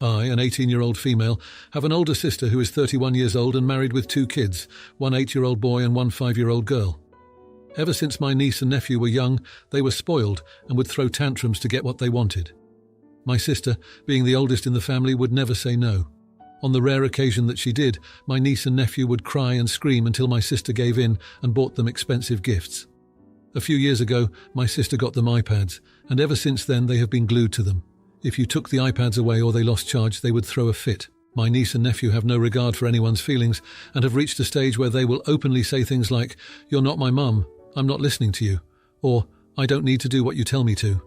I, an 18-year-old female, have an older sister who is 31 years old and married with 2 kids, one 8-year-old boy and one 5-year-old girl. Ever since my niece and nephew were young, they were spoiled and would throw tantrums to get what they wanted. My sister, being the oldest in the family, would never say no. On the rare occasion that she did, my niece and nephew would cry and scream until my sister gave in and bought them expensive gifts. A few years ago, my sister got them iPads, and ever since then they have been glued to them. If you took the iPads away or they lost charge, they would throw a fit. My niece and nephew have no regard for anyone's feelings and have reached a stage where they will openly say things like, "You're not my mum, I'm not listening to you," or "I don't need to do what you tell me to."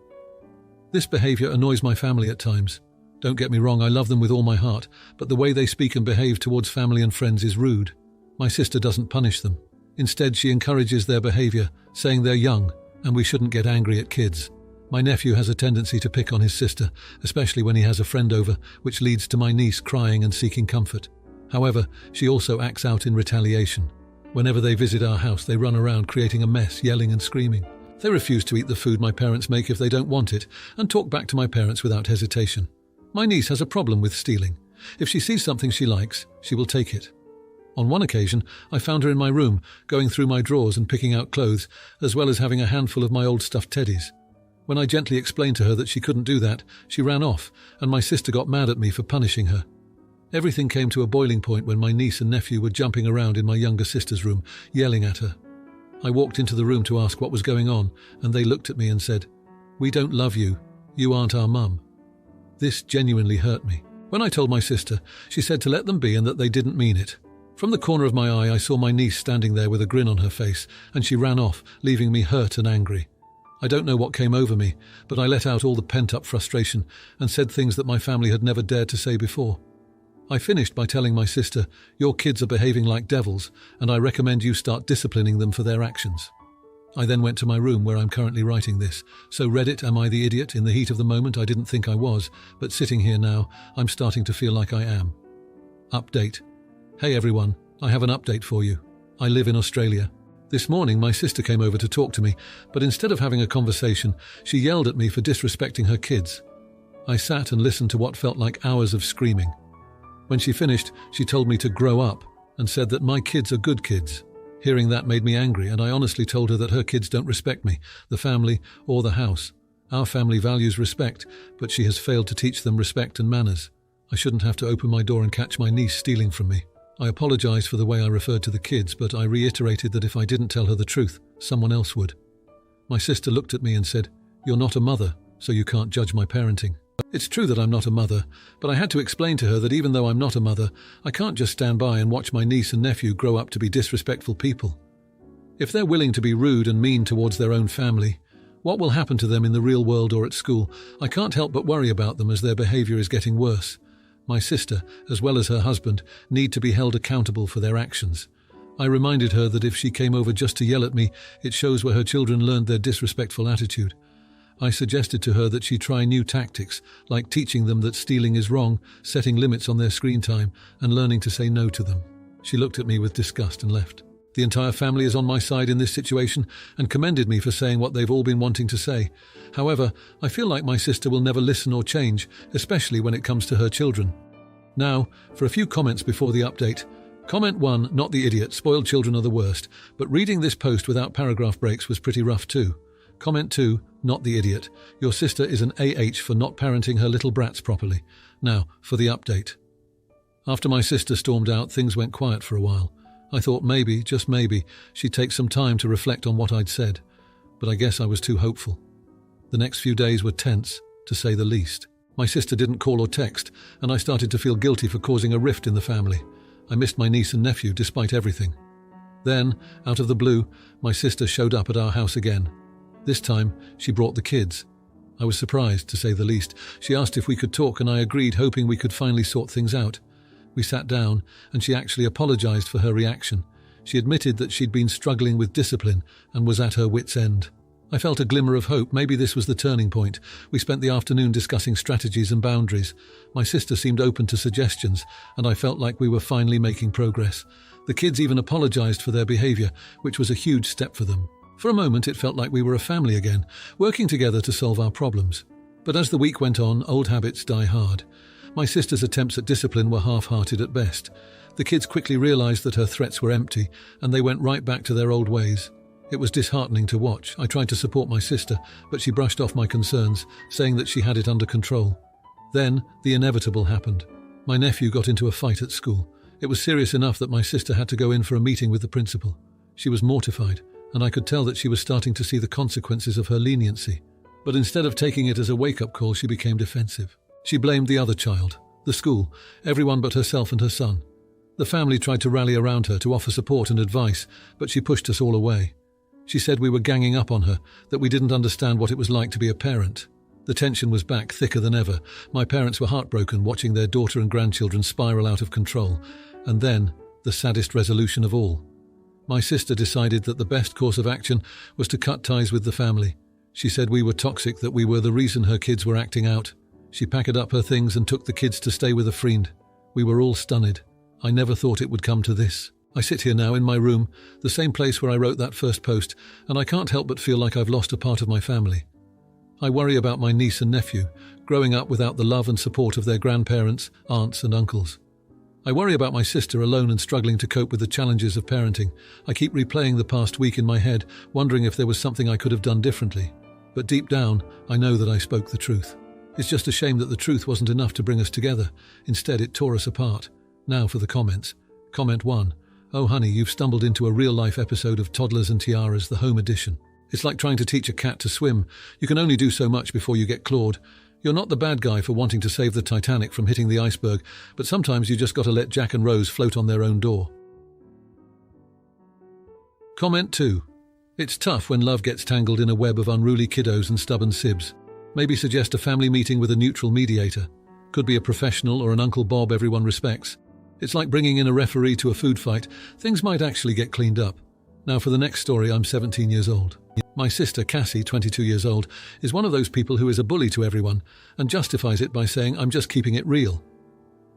This behaviour annoys my family at times. Don't get me wrong, I love them with all my heart, but the way they speak and behave towards family and friends is rude. My sister doesn't punish them. Instead, she encourages their behaviour, saying they're young and we shouldn't get angry at kids. My nephew has a tendency to pick on his sister, especially when he has a friend over, which leads to my niece crying and seeking comfort. However, she also acts out in retaliation. Whenever they visit our house, they run around creating a mess, yelling and screaming. They refuse to eat the food my parents make if they don't want it, and talk back to my parents without hesitation. My niece has a problem with stealing. If she sees something she likes, she will take it. On one occasion, I found her in my room, going through my drawers and picking out clothes, as well as having a handful of my old stuffed teddies. When I gently explained to her that she couldn't do that, she ran off, and my sister got mad at me for punishing her. Everything came to a boiling point when my niece and nephew were jumping around in my younger sister's room, yelling at her. I walked into the room to ask what was going on, and they looked at me and said, "We don't love you. You aren't our mum." This genuinely hurt me. When I told my sister, she said to let them be and that they didn't mean it. From the corner of my eye, I saw my niece standing there with a grin on her face, and she ran off, leaving me hurt and angry. I don't know what came over me, but I let out all the pent-up frustration and said things that my family had never dared to say before. I finished by telling my sister, "Your kids are behaving like devils, and I recommend you start disciplining them for their actions." I then went to my room where I'm currently writing this, so read it, am I the idiot? In the heat of the moment I didn't think I was, but sitting here now, I'm starting to feel like I am. Update. Hey everyone, I have an update for you. I live in Australia. This morning my sister came over to talk to me, but instead of having a conversation, she yelled at me for disrespecting her kids. I sat and listened to what felt like hours of screaming. When she finished, she told me to grow up and said that my kids are good kids. Hearing that made me angry, and I honestly told her that her kids don't respect me, the family, or the house. Our family values respect, but she has failed to teach them respect and manners. I shouldn't have to open my door and catch my niece stealing from me. I apologized for the way I referred to the kids, but I reiterated that if I didn't tell her the truth, someone else would. My sister looked at me and said, "You're not a mother, so you can't judge my parenting." It's true that I'm not a mother, but I had to explain to her that even though I'm not a mother, I can't just stand by and watch my niece and nephew grow up to be disrespectful people. If they're willing to be rude and mean towards their own family, what will happen to them in the real world or at school? I can't help but worry about them as their behavior is getting worse. My sister, as well as her husband, need to be held accountable for their actions. I reminded her that if she came over just to yell at me, it shows where her children learned their disrespectful attitude. I suggested to her that she try new tactics, like teaching them that stealing is wrong, setting limits on their screen time, and learning to say no to them. She looked at me with disgust and left. The entire family is on my side in this situation and commended me for saying what they've all been wanting to say. However, I feel like my sister will never listen or change, especially when it comes to her children. Now, for a few comments before the update. Comment 1, not the idiot, spoiled children are the worst, but reading this post without paragraph breaks was pretty rough too. Comment 2, not the idiot, your sister is an AH for not parenting her little brats properly. Now, for the update. After my sister stormed out, things went quiet for a while. I thought maybe, just maybe, she'd take some time to reflect on what I'd said, but I guess I was too hopeful. The next few days were tense, to say the least. My sister didn't call or text, and I started to feel guilty for causing a rift in the family. I missed my niece and nephew despite everything. Then, out of the blue, my sister showed up at our house again. This time, she brought the kids. I was surprised, to say the least. She asked if we could talk, and I agreed, hoping we could finally sort things out. We sat down, and she actually apologized for her reaction. She admitted that she'd been struggling with discipline and was at her wit's end. I felt a glimmer of hope. Maybe this was the turning point. We spent the afternoon discussing strategies and boundaries. My sister seemed open to suggestions, and I felt like we were finally making progress. The kids even apologized for their behavior, which was a huge step for them. For a moment, it felt like we were a family again, working together to solve our problems. But as the week went on, old habits die hard. My sister's attempts at discipline were half-hearted at best. The kids quickly realized that her threats were empty, and they went right back to their old ways. It was disheartening to watch. I tried to support my sister, but she brushed off my concerns, saying that she had it under control. Then, the inevitable happened. My nephew got into a fight at school. It was serious enough that my sister had to go in for a meeting with the principal. She was mortified, and I could tell that she was starting to see the consequences of her leniency. But instead of taking it as a wake-up call, she became defensive. She blamed the other child, the school, everyone but herself and her son. The family tried to rally around her to offer support and advice, but she pushed us all away. She said we were ganging up on her, that we didn't understand what it was like to be a parent. The tension was back, thicker than ever. My parents were heartbroken watching their daughter and grandchildren spiral out of control. And then, the saddest resolution of all. My sister decided that the best course of action was to cut ties with the family. She said we were toxic, that we were the reason her kids were acting out. She packed up her things and took the kids to stay with a friend. We were all stunned. I never thought it would come to this. I sit here now in my room, the same place where I wrote that first post, and I can't help but feel like I've lost a part of my family. I worry about my niece and nephew, growing up without the love and support of their grandparents, aunts and uncles. I worry about my sister alone and struggling to cope with the challenges of parenting. I keep replaying the past week in my head, wondering if there was something I could have done differently. But deep down, I know that I spoke the truth. It's just a shame that the truth wasn't enough to bring us together. Instead, it tore us apart. Now for the comments. Comment 1. Oh honey, you've stumbled into a real-life episode of Toddlers and Tiaras, the home edition. It's like trying to teach a cat to swim. You can only do so much before you get clawed. You're not the bad guy for wanting to save the Titanic from hitting the iceberg, but sometimes you just gotta let Jack and Rose float on their own door. Comment 2. It's tough when love gets tangled in a web of unruly kiddos and stubborn sibs. Maybe suggest a family meeting with a neutral mediator. Could be a professional or an Uncle Bob everyone respects. It's like bringing in a referee to a food fight. Things might actually get cleaned up. Now for the next story, I'm 17 years old. My sister, Cassie, 22 years old, is one of those people who is a bully to everyone and justifies it by saying, I'm just keeping it real.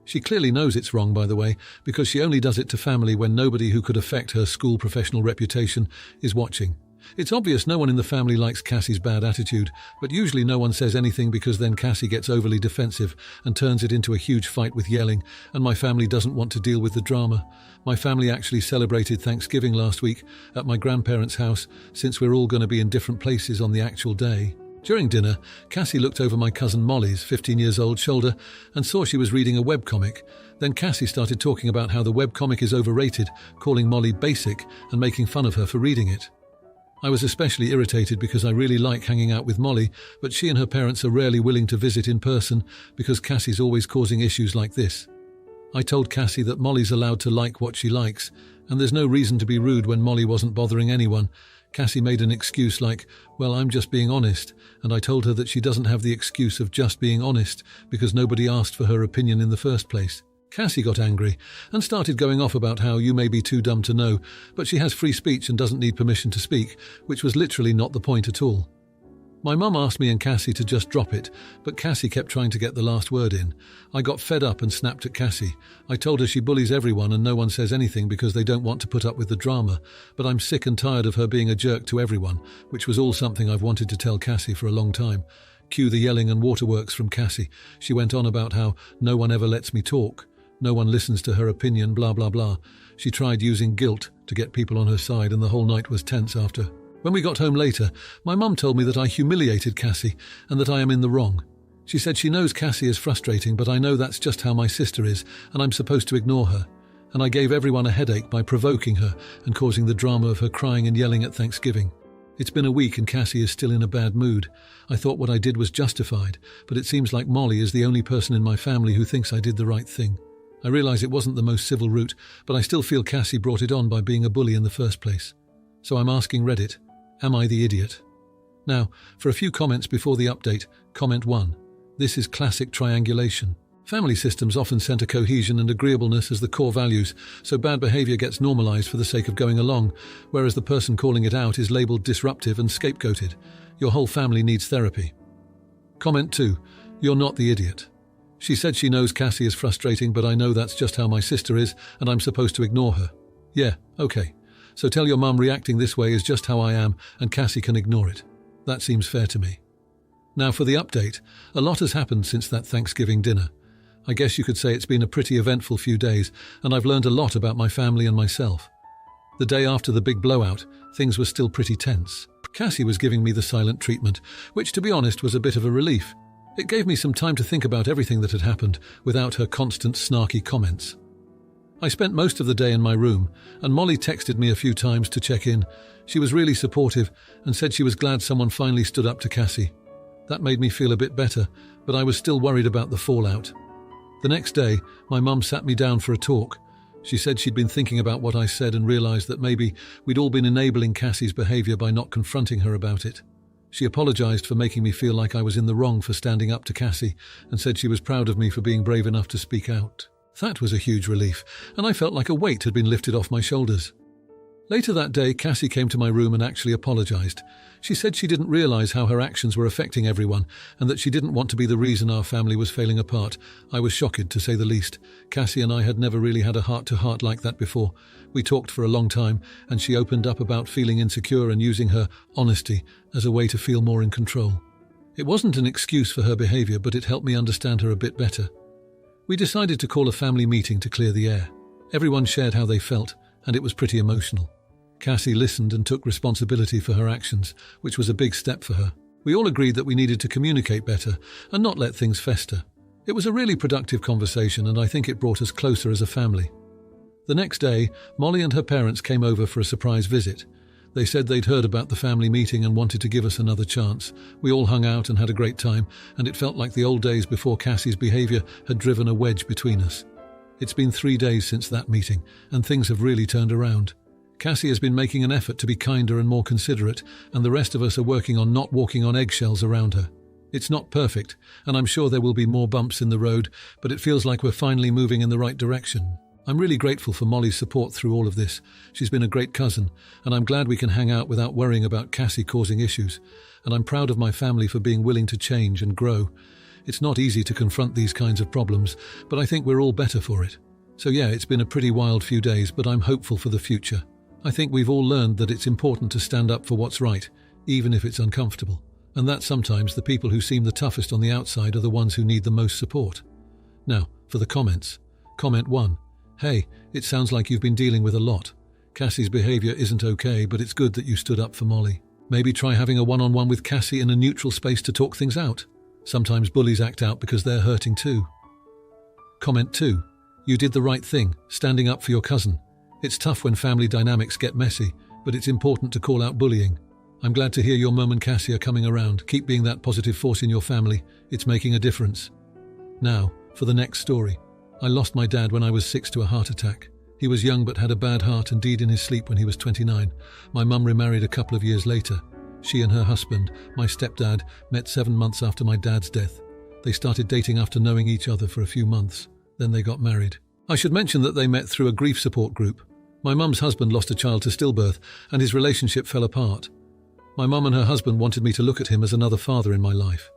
She clearly knows it's wrong, by the way, because she only does it to family when nobody who could affect her school professional reputation is watching. It's obvious no one in the family likes Cassie's bad attitude, but usually no one says anything because then Cassie gets overly defensive and turns it into a huge fight with yelling, and my family doesn't want to deal with the drama. My family actually celebrated Thanksgiving last week at my grandparents' house, since we're all going to be in different places on the actual day. During dinner, Cassie looked over my cousin Molly's 15 years old shoulder and saw she was reading a webcomic. Then Cassie started talking about how the webcomic is overrated, calling Molly basic and making fun of her for reading it. I was especially irritated because I really like hanging out with Molly, but she and her parents are rarely willing to visit in person because Cassie's always causing issues like this. I told Cassie that Molly's allowed to like what she likes, and there's no reason to be rude when Molly wasn't bothering anyone. Cassie made an excuse like, well, I'm just being honest, and I told her that she doesn't have the excuse of just being honest because nobody asked for her opinion in the first place. Cassie got angry and started going off about how you may be too dumb to know, but she has free speech and doesn't need permission to speak, which was literally not the point at all. My mum asked me and Cassie to just drop it, but Cassie kept trying to get the last word in. I got fed up and snapped at Cassie. I told her she bullies everyone and no one says anything because they don't want to put up with the drama, but I'm sick and tired of her being a jerk to everyone, which was all something I've wanted to tell Cassie for a long time. Cue the yelling and waterworks from Cassie. She went on about how no one ever lets me talk. No one listens to her opinion, blah, blah, blah. She tried using guilt to get people on her side, and the whole night was tense after. When we got home later, my mum told me that I humiliated Cassie and that I am in the wrong. She said she knows Cassie is frustrating, but I know that's just how my sister is, and I'm supposed to ignore her. And I gave everyone a headache by provoking her and causing the drama of her crying and yelling at Thanksgiving. It's been a week and Cassie is still in a bad mood. I thought what I did was justified, but it seems like Molly is the only person in my family who thinks I did the right thing. I realise it wasn't the most civil route, but I still feel Cassie brought it on by being a bully in the first place. So I'm asking Reddit, am I the idiot? Now, for a few comments before the update, comment 1. This is classic triangulation. Family systems often center cohesion and agreeableness as the core values, so bad behavior gets normalized for the sake of going along, whereas the person calling it out is labeled disruptive and scapegoated. Your whole family needs therapy. Comment 2. You're not the idiot. She said she knows Cassie is frustrating, but I know that's just how my sister is, and I'm supposed to ignore her. Yeah, okay. So tell your mum reacting this way is just how I am, and Cassie can ignore it. That seems fair to me. Now for the update. A lot has happened since that Thanksgiving dinner. I guess you could say it's been a pretty eventful few days, and I've learned a lot about my family and myself. The day after the big blowout, things were still pretty tense. Cassie was giving me the silent treatment, which to be honest was a bit of a relief. It gave me some time to think about everything that had happened without her constant snarky comments. I spent most of the day in my room, and Molly texted me a few times to check in. She was really supportive and said she was glad someone finally stood up to Cassie. That made me feel a bit better, but I was still worried about the fallout. The next day, my mum sat me down for a talk. She said she'd been thinking about what I said and realised that maybe we'd all been enabling Cassie's behaviour by not confronting her about it. She apologised for making me feel like I was in the wrong for standing up to Cassie and said she was proud of me for being brave enough to speak out. That was a huge relief, and I felt like a weight had been lifted off my shoulders. Later that day, Cassie came to my room and actually apologised. She said she didn't realise how her actions were affecting everyone and that she didn't want to be the reason our family was failing apart. I was shocked, to say the least. Cassie and I had never really had a heart-to-heart like that before. We talked for a long time, and she opened up about feeling insecure and using her honesty as a way to feel more in control. It wasn't an excuse for her behaviour, but it helped me understand her a bit better. We decided to call a family meeting to clear the air. Everyone shared how they felt, and it was pretty emotional. Cassie listened and took responsibility for her actions, which was a big step for her. We all agreed that we needed to communicate better and not let things fester. It was a really productive conversation, and I think it brought us closer as a family. The next day, Molly and her parents came over for a surprise visit. They said they'd heard about the family meeting and wanted to give us another chance. We all hung out and had a great time, and it felt like the old days before Cassie's behaviour had driven a wedge between us. It's been 3 days since that meeting, and things have really turned around. Cassie has been making an effort to be kinder and more considerate, and the rest of us are working on not walking on eggshells around her. It's not perfect, and I'm sure there will be more bumps in the road, but it feels like we're finally moving in the right direction. I'm really grateful for Molly's support through all of this. She's been a great cousin, and I'm glad we can hang out without worrying about Cassie causing issues, and I'm proud of my family for being willing to change and grow. It's not easy to confront these kinds of problems, but I think we're all better for it. So yeah, it's been a pretty wild few days, but I'm hopeful for the future. I think we've all learned that it's important to stand up for what's right, even if it's uncomfortable, and that sometimes the people who seem the toughest on the outside are the ones who need the most support. Now, for the comments. Comment 1. Hey, it sounds like you've been dealing with a lot. Cassie's behaviour isn't okay, but it's good that you stood up for Molly. Maybe try having a one-on-one with Cassie in a neutral space to talk things out. Sometimes bullies act out because they're hurting too. Comment 2. You did the right thing, standing up for your cousin. It's tough when family dynamics get messy, but it's important to call out bullying. I'm glad to hear your mum and Cassie are coming around. Keep being that positive force in your family. It's making a difference. Now, for the next story. I lost my dad when I was 6 to a heart attack. He was young but had a bad heart and died in his sleep when he was 29. My mum remarried a couple of years later. She and her husband, my stepdad, met 7 months after my dad's death. They started dating after knowing each other for a few months. Then they got married. I should mention that they met through a grief support group. My mum's husband lost a child to stillbirth, and his relationship fell apart. My mum and her husband wanted me to look at him as another father in my life.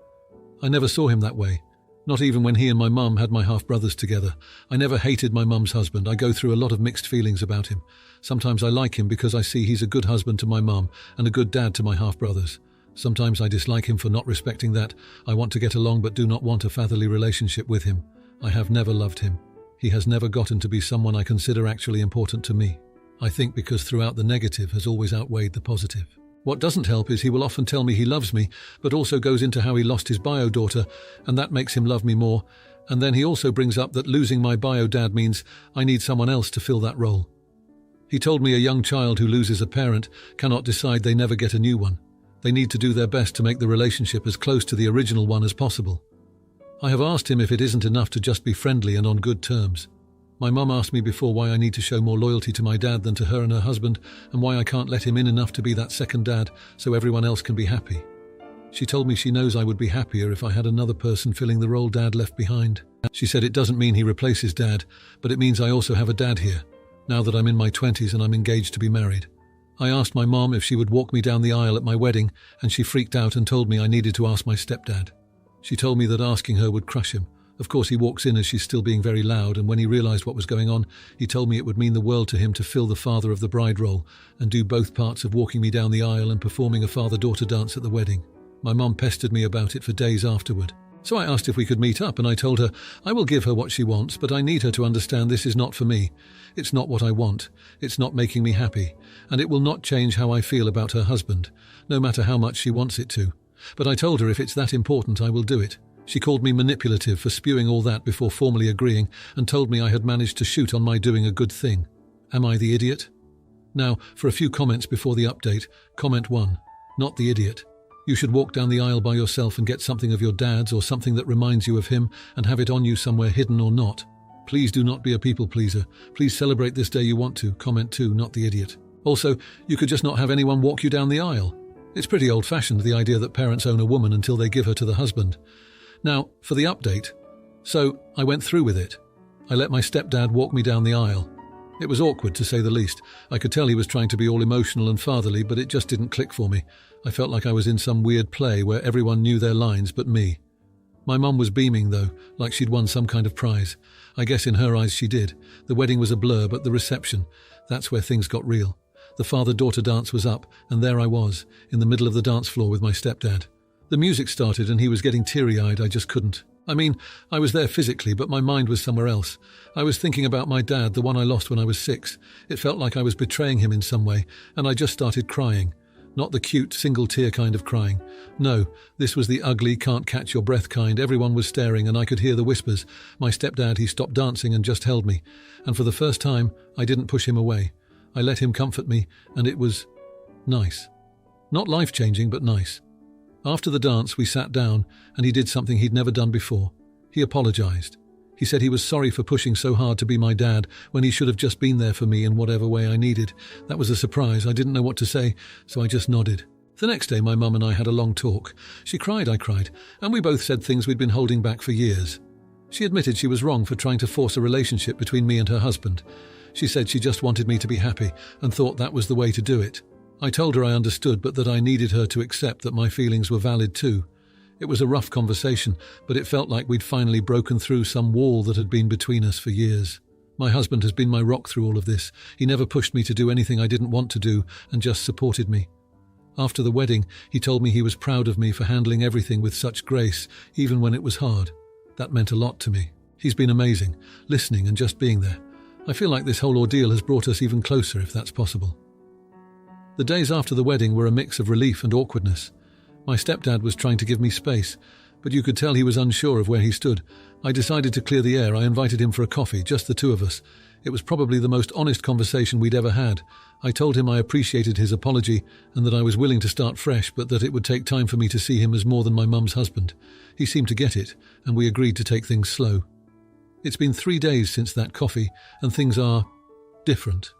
I never saw him that way, not even when he and my mum had my half-brothers together. I never hated my mum's husband. I go through a lot of mixed feelings about him. Sometimes I like him because I see he's a good husband to my mum and a good dad to my half-brothers. Sometimes I dislike him for not respecting that. I want to get along but do not want a fatherly relationship with him. I have never loved him. He has never gotten to be someone I consider actually important to me. I think because throughout the negative has always outweighed the positive. What doesn't help is he will often tell me he loves me, but also goes into how he lost his bio daughter, and that makes him love me more. And then he also brings up that losing my bio dad means I need someone else to fill that role. He told me a young child who loses a parent cannot decide they never get a new one. They need to do their best to make the relationship as close to the original one as possible. I have asked him if it isn't enough to just be friendly and on good terms. My mum asked me before why I need to show more loyalty to my dad than to her and her husband, and why I can't let him in enough to be that second dad so everyone else can be happy. She told me she knows I would be happier if I had another person filling the role Dad left behind. She said it doesn't mean he replaces Dad, but it means I also have a dad here, now that I'm in my 20s and I'm engaged to be married. I asked my mom if she would walk me down the aisle at my wedding, and she freaked out and told me I needed to ask my stepdad. She told me that asking her would crush him. Of course, he walks in as she's still being very loud, and when he realised what was going on, he told me it would mean the world to him to fill the father of the bride role and do both parts of walking me down the aisle and performing a father-daughter dance at the wedding. My mum pestered me about it for days afterward. So I asked if we could meet up, and I told her I will give her what she wants, but I need her to understand this is not for me. It's not what I want. It's not making me happy, and it will not change how I feel about her husband, no matter how much she wants it to. But I told her if it's that important, I will do it. She called me manipulative for spewing all that before formally agreeing, and told me I had managed to shoot on my doing a good thing. Am I the idiot? Now, for a few comments before the update. Comment 1. Not the idiot. You should walk down the aisle by yourself and get something of your dad's or something that reminds you of him and have it on you somewhere hidden or not. Please do not be a people pleaser. Please celebrate this day you want to. Comment 2. Not the idiot. Also, you could just not have anyone walk you down the aisle. It's pretty old-fashioned, the idea that parents own a woman until they give her to the husband. Now, for the update. So, I went through with it. I let my stepdad walk me down the aisle. It was awkward, to say the least. I could tell he was trying to be all emotional and fatherly, but it just didn't click for me. I felt like I was in some weird play where everyone knew their lines but me. My mum was beaming, though, like she'd won some kind of prize. I guess in her eyes she did. The wedding was a blur, but the reception, that's where things got real. The father-daughter dance was up, and there I was, in the middle of the dance floor with my stepdad. The music started and he was getting teary-eyed. I just couldn't. I mean, I was there physically, but my mind was somewhere else. I was thinking about my dad, the one I lost when I was 6. It felt like I was betraying him in some way, and I just started crying. Not the cute, single-tear kind of crying. No, this was the ugly, can't-catch-your-breath kind. Everyone was staring, and I could hear the whispers. My stepdad, he stopped dancing and just held me. And for the first time, I didn't push him away. I let him comfort me, and it was nice. Not life-changing, but nice. After the dance, we sat down, and he did something he'd never done before. He apologized. He said he was sorry for pushing so hard to be my dad when he should have just been there for me in whatever way I needed. That was a surprise. I didn't know what to say, so I just nodded. The next day, my mum and I had a long talk. She cried, I cried, and we both said things we'd been holding back for years. She admitted she was wrong for trying to force a relationship between me and her husband. She said she just wanted me to be happy and thought that was the way to do it. I told her I understood, but that I needed her to accept that my feelings were valid too. It was a rough conversation, but it felt like we'd finally broken through some wall that had been between us for years. My husband has been my rock through all of this. He never pushed me to do anything I didn't want to do and just supported me. After the wedding, he told me he was proud of me for handling everything with such grace, even when it was hard. That meant a lot to me. He's been amazing, listening and just being there. I feel like this whole ordeal has brought us even closer, if that's possible. The days after the wedding were a mix of relief and awkwardness. My stepdad was trying to give me space, but you could tell he was unsure of where he stood. I decided to clear the air. I invited him for a coffee, just the two of us. It was probably the most honest conversation we'd ever had. I told him I appreciated his apology and that I was willing to start fresh, but that it would take time for me to see him as more than my mum's husband. He seemed to get it, and we agreed to take things slow. It's been 3 days since that coffee, and things are different.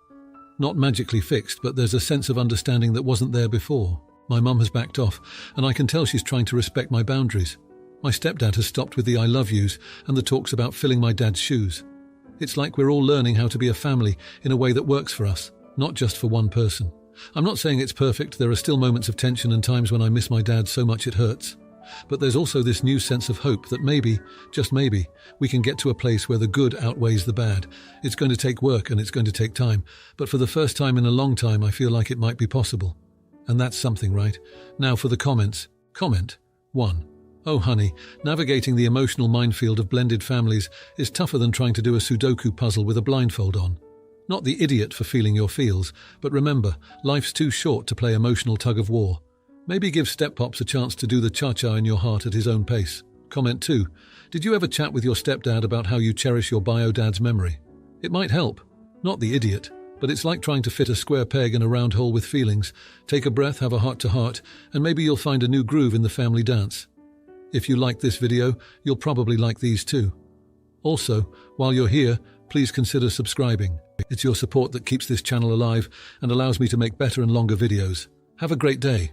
Not magically fixed, but there's a sense of understanding that wasn't there before. My mum has backed off, and I can tell she's trying to respect my boundaries. My stepdad has stopped with the I love yous and the talks about filling my dad's shoes. It's like we're all learning how to be a family in a way that works for us, not just for one person. I'm not saying it's perfect. There are still moments of tension and times when I miss my dad so much it hurts. But there's also this new sense of hope that maybe, just maybe, we can get to a place where the good outweighs the bad. It's going to take work and it's going to take time, but for the first time in a long time I feel like it might be possible. And that's something, right? Now for the comments. Comment 1. Oh honey, navigating the emotional minefield of blended families is tougher than trying to do a Sudoku puzzle with a blindfold on. Not the idiot for feeling your feels, but remember, life's too short to play emotional tug-of-war. Maybe give Step-Pops a chance to do the cha-cha in your heart at his own pace. Comment 2. Did you ever chat with your stepdad about how you cherish your bio-dad's memory? It might help. Not the idiot, but it's like trying to fit a square peg in a round hole with feelings. Take a breath, have a heart-to-heart, and maybe you'll find a new groove in the family dance. If you liked this video, you'll probably like these too. Also, while you're here, please consider subscribing. It's your support that keeps this channel alive and allows me to make better and longer videos. Have a great day.